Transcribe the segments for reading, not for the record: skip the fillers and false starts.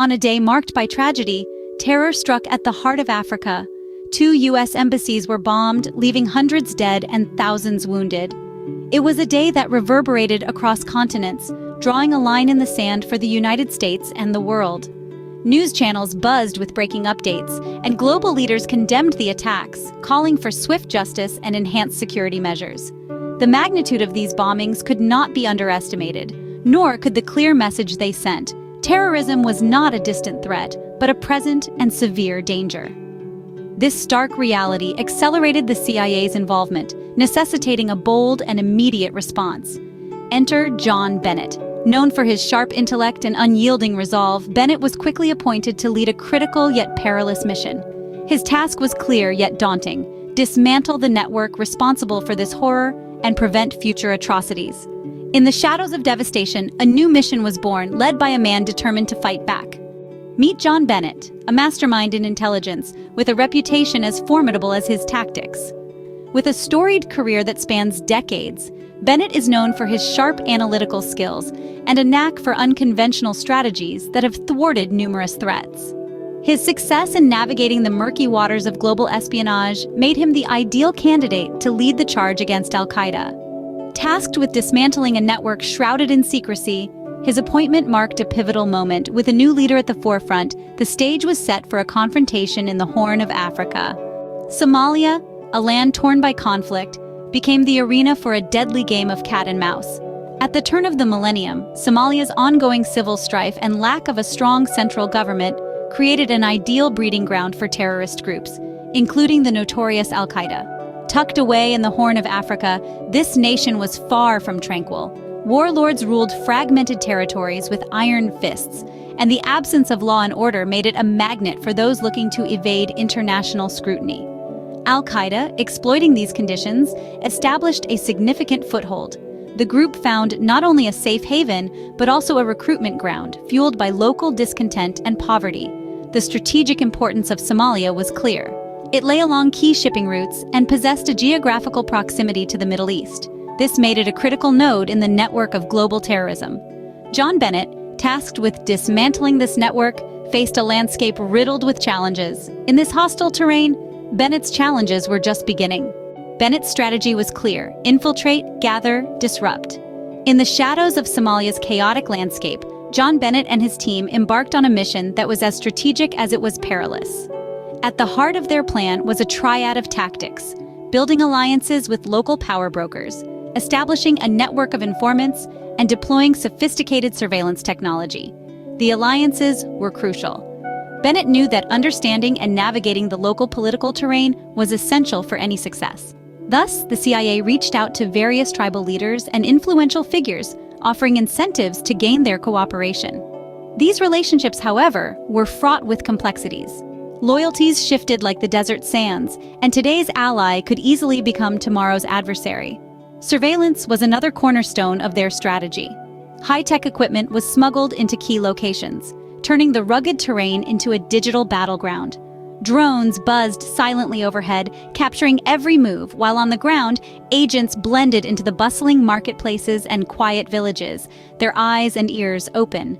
On a day marked by tragedy, terror struck at the heart of Africa. 2 U.S. embassies were bombed, leaving hundreds dead and thousands wounded. It was a day that reverberated across continents, drawing a line in the sand for the United States and the world. News channels buzzed with breaking updates, and global leaders condemned the attacks, calling for swift justice and enhanced security measures. The magnitude of these bombings could not be underestimated, nor could the clear message they sent. Terrorism was not a distant threat, but a present and severe danger. This stark reality accelerated the CIA's involvement, necessitating a bold and immediate response. Enter John Bennett. Known for his sharp intellect and unyielding resolve, Bennett was quickly appointed to lead a critical yet perilous mission. His task was clear yet daunting: dismantle the network responsible for this horror and prevent future atrocities. In the shadows of devastation, a new mission was born, led by a man determined to fight back. Meet John Bennett, a mastermind in intelligence, with a reputation as formidable as his tactics. With a storied career that spans decades, Bennett is known for his sharp analytical skills and a knack for unconventional strategies that have thwarted numerous threats. His success in navigating the murky waters of global espionage made him the ideal candidate to lead the charge against Al-Qaeda. Tasked with dismantling a network shrouded in secrecy, his appointment marked a pivotal moment. With a new leader at the forefront, the stage was set for a confrontation in the Horn of Africa. Somalia, a land torn by conflict, became the arena for a deadly game of cat and mouse. At the turn of the millennium, Somalia's ongoing civil strife and lack of a strong central government created an ideal breeding ground for terrorist groups, including the notorious Al-Qaeda. Tucked away in the Horn of Africa, this nation was far from tranquil. Warlords ruled fragmented territories with iron fists, and the absence of law and order made it a magnet for those looking to evade international scrutiny. Al-Qaeda, exploiting these conditions, established a significant foothold. The group found not only a safe haven, but also a recruitment ground, fueled by local discontent and poverty. The strategic importance of Somalia was clear. It lay along key shipping routes and possessed a geographical proximity to the Middle East. This made it a critical node in the network of global terrorism. John Bennett, tasked with dismantling this network, faced a landscape riddled with challenges. In this hostile terrain, Bennett's challenges were just beginning. Bennett's strategy was clear: infiltrate, gather, disrupt. In the shadows of Somalia's chaotic landscape, John Bennett and his team embarked on a mission that was as strategic as it was perilous. At the heart of their plan was a triad of tactics: building alliances with local power brokers, establishing a network of informants, and deploying sophisticated surveillance technology. The alliances were crucial. Bennett knew that understanding and navigating the local political terrain was essential for any success. Thus, the CIA reached out to various tribal leaders and influential figures, offering incentives to gain their cooperation. These relationships, however, were fraught with complexities. Loyalties shifted like the desert sands, and today's ally could easily become tomorrow's adversary. Surveillance was another cornerstone of their strategy. High-tech equipment was smuggled into key locations, turning the rugged terrain into a digital battleground. Drones buzzed silently overhead, capturing every move, while on the ground, agents blended into the bustling marketplaces and quiet villages, their eyes and ears open.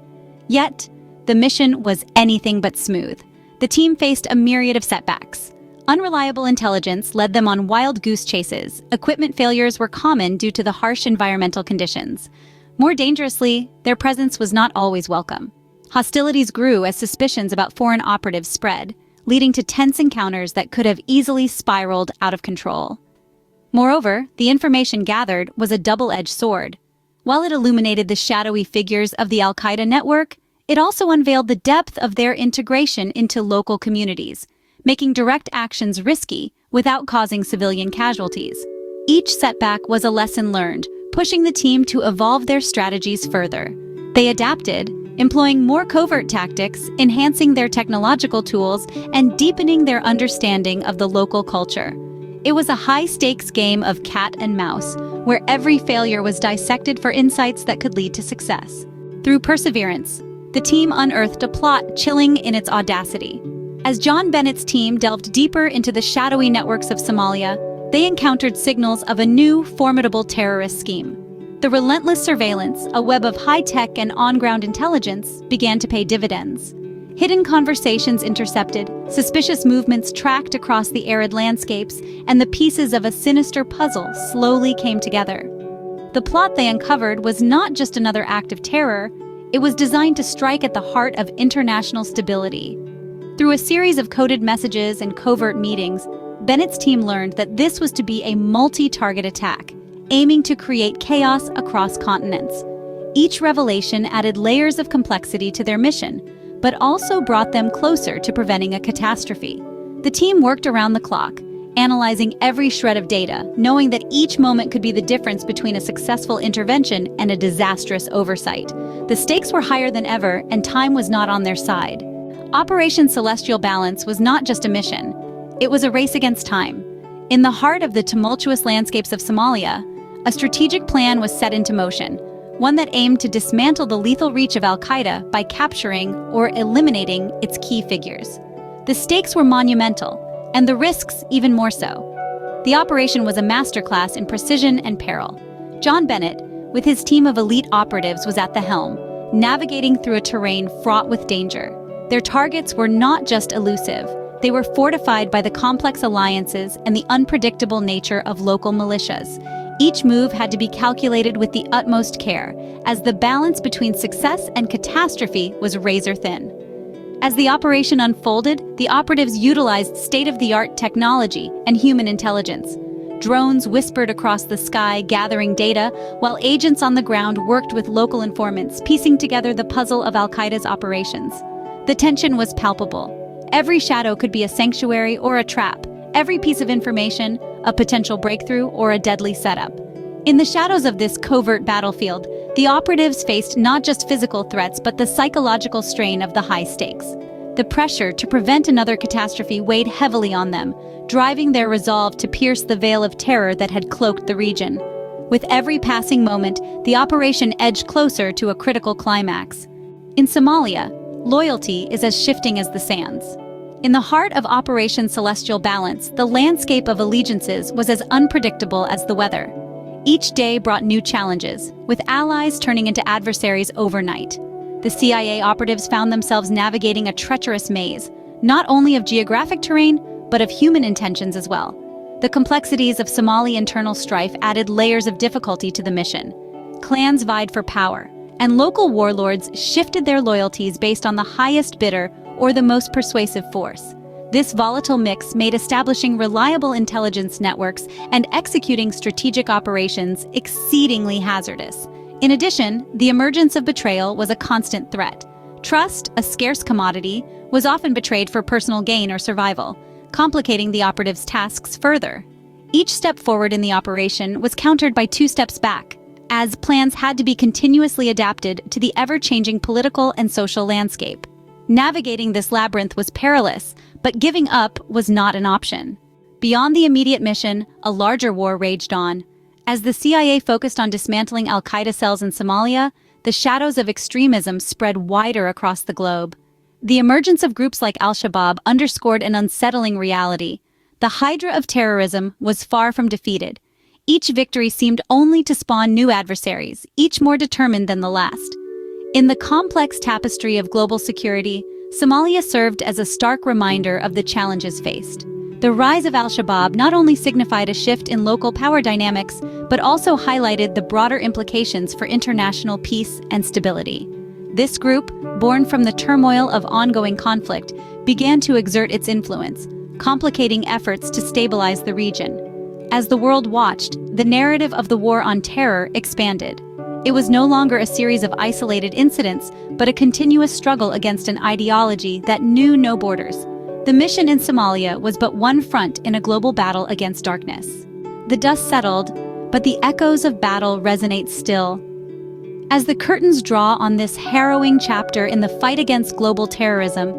Yet, the mission was anything but smooth. The team faced a myriad of setbacks. Unreliable intelligence led them on wild goose chases. Equipment failures were common due to the harsh environmental conditions. More dangerously, their presence was not always welcome. Hostilities grew as suspicions about foreign operatives spread, leading to tense encounters that could have easily spiraled out of control. Moreover, the information gathered was a double-edged sword. While it illuminated the shadowy figures of the Al-Qaeda network, it also unveiled the depth of their integration into local communities, making direct actions risky without causing civilian casualties. Each setback was a lesson learned, pushing the team to evolve their strategies further. They adapted, employing more covert tactics, enhancing their technological tools, and deepening their understanding of the local culture. It was a high-stakes game of cat and mouse, where every failure was dissected for insights that could lead to success. Through perseverance, the team unearthed a plot chilling in its audacity. As John Bennett's team delved deeper into the shadowy networks of Somalia, they encountered signals of a new, formidable terrorist scheme. The relentless surveillance, a web of high-tech and on-ground intelligence, began to pay dividends. Hidden conversations intercepted, suspicious movements tracked across the arid landscapes, and the pieces of a sinister puzzle slowly came together. The plot they uncovered was not just another act of terror, it was designed to strike at the heart of international stability. Through a series of coded messages and covert meetings, Bennett's team learned that this was to be a multi-target attack, aiming to create chaos across continents. Each revelation added layers of complexity to their mission, but also brought them closer to preventing a catastrophe. The team worked around the clock, analyzing every shred of data, knowing that each moment could be the difference between a successful intervention and a disastrous oversight. The stakes were higher than ever, and time was not on their side. Operation Celestial Balance was not just a mission, it was a race against time. In the heart of the tumultuous landscapes of Somalia, a strategic plan was set into motion, one that aimed to dismantle the lethal reach of Al-Qaeda by capturing or eliminating its key figures. The stakes were monumental, and the risks even more so. The operation was a masterclass in precision and peril. John Bennett, with his team of elite operatives, was at the helm, navigating through a terrain fraught with danger. Their targets were not just elusive, they were fortified by the complex alliances and the unpredictable nature of local militias. Each move had to be calculated with the utmost care, as the balance between success and catastrophe was razor-thin. As the operation unfolded, the operatives utilized state-of-the-art technology and human intelligence. Drones whispered across the sky, gathering data, while agents on the ground worked with local informants, piecing together the puzzle of Al-Qaeda's operations. The tension was palpable. Every shadow could be a sanctuary or a trap, every piece of information, a potential breakthrough or a deadly setup. In the shadows of this covert battlefield, the operatives faced not just physical threats but the psychological strain of the high stakes. The pressure to prevent another catastrophe weighed heavily on them, driving their resolve to pierce the veil of terror that had cloaked the region. With every passing moment, the operation edged closer to a critical climax. In Somalia, loyalty is as shifting as the sands. In the heart of Operation Celestial Balance, the landscape of allegiances was as unpredictable as the weather. Each day brought new challenges, with allies turning into adversaries overnight. The CIA operatives found themselves navigating a treacherous maze, not only of geographic terrain, but of human intentions as well. The complexities of Somali internal strife added layers of difficulty to the mission. Clans vied for power, and local warlords shifted their loyalties based on the highest bidder or the most persuasive force. This volatile mix made establishing reliable intelligence networks and executing strategic operations exceedingly hazardous. In addition, the emergence of betrayal was a constant threat. Trust, a scarce commodity, was often betrayed for personal gain or survival, complicating the operatives' tasks further. Each step forward in the operation was countered by 2 steps back, as plans had to be continuously adapted to the ever-changing political and social landscape. Navigating this labyrinth was perilous, but giving up was not an option. Beyond the immediate mission, a larger war raged on. As the CIA focused on dismantling Al-Qaeda cells in Somalia, the shadows of extremism spread wider across the globe. The emergence of groups like al-Shabab underscored an unsettling reality. The hydra of terrorism was far from defeated. Each victory seemed only to spawn new adversaries, each more determined than the last. In the complex tapestry of global security, Somalia served as a stark reminder of the challenges faced. The rise of al-Shabab not only signified a shift in local power dynamics, but also highlighted the broader implications for international peace and stability. This group, born from the turmoil of ongoing conflict, began to exert its influence, complicating efforts to stabilize the region. As the world watched, the narrative of the war on terror expanded. It was no longer a series of isolated incidents, but a continuous struggle against an ideology that knew no borders. The mission in Somalia was but one front in a global battle against darkness. The dust settled, but the echoes of battle resonate still. As the curtains draw on this harrowing chapter in the fight against global terrorism,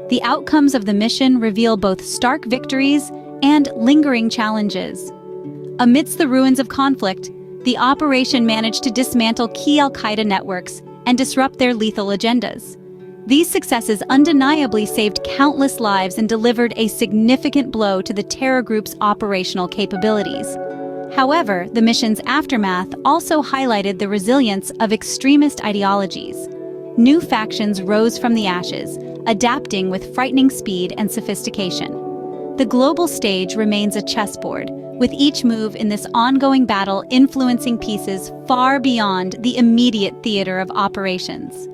the outcomes of the mission reveal both stark victories and lingering challenges. Amidst the ruins of conflict, the operation managed to dismantle key Al-Qaeda networks and disrupt their lethal agendas. These successes undeniably saved countless lives and delivered a significant blow to the terror group's operational capabilities. However, the mission's aftermath also highlighted the resilience of extremist ideologies. new factions rose from the ashes, adapting with frightening speed and sophistication. The global stage remains a chessboard, with each move in this ongoing battle influencing pieces far beyond the immediate theater of operations.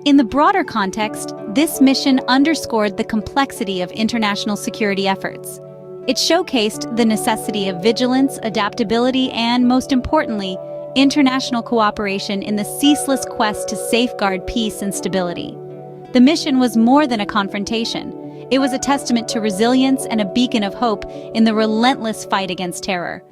In the broader context, this mission underscored the complexity of international security efforts. It showcased the necessity of vigilance, adaptability, and, most importantly, international cooperation in the ceaseless quest to safeguard peace and stability. The mission was more than a confrontation. It was a testament to resilience and a beacon of hope in the relentless fight against terror.